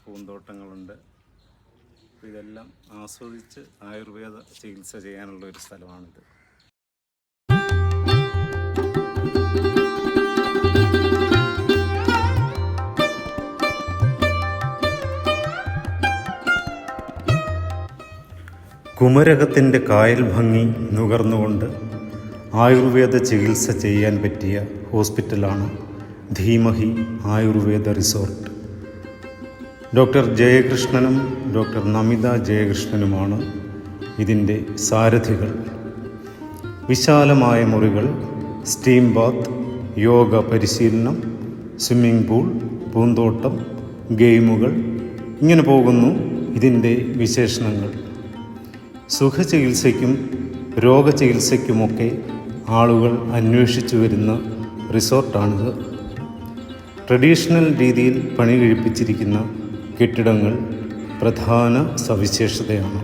പൂന്തോട്ടങ്ങളുണ്ട്. ഇതെല്ലാം ആസ്വദിച്ച് ആയുർവേദ ചികിത്സ ചെയ്യാനുള്ള ഒരു സ്ഥലമാണിത്. കുമരകത്തിൻ്റെ കായൽ ഭംഗി നുകർന്നുകൊണ്ട് ആയുർവേദ ചികിത്സ ചെയ്യാൻ പറ്റിയ ഹോസ്പിറ്റലാണ് ധീമഹി ആയുർവേദ റിസോർട്ട്. ഡോക്ടർ ജയകൃഷ്ണനും ഡോക്ടർ നമിത ജയകൃഷ്ണനുമാണ് ഇതിൻ്റെ സാരഥികൾ. വിശാലമായ മുറികൾ, സ്റ്റീം ബാത്ത്, യോഗ പരിശീലനം, സ്വിമ്മിംഗ് പൂൾ, പൂന്തോട്ടം, ഗെയിമുകൾ, ഇങ്ങനെ പോകുന്നു ഇതിൻ്റെ വിശേഷണങ്ങൾ. സുഖചികിത്സയ്ക്കും രോഗചികിത്സയ്ക്കുമൊക്കെ ആളുകൾ അന്വേഷിച്ചു വരുന്ന റിസോർട്ടാണിത്. ട്രഡീഷണൽ രീതിയിൽ പണി കഴിപ്പിച്ചിരിക്കുന്ന കെട്ടിടങ്ങൾ പ്രധാന സവിശേഷതയാണ്.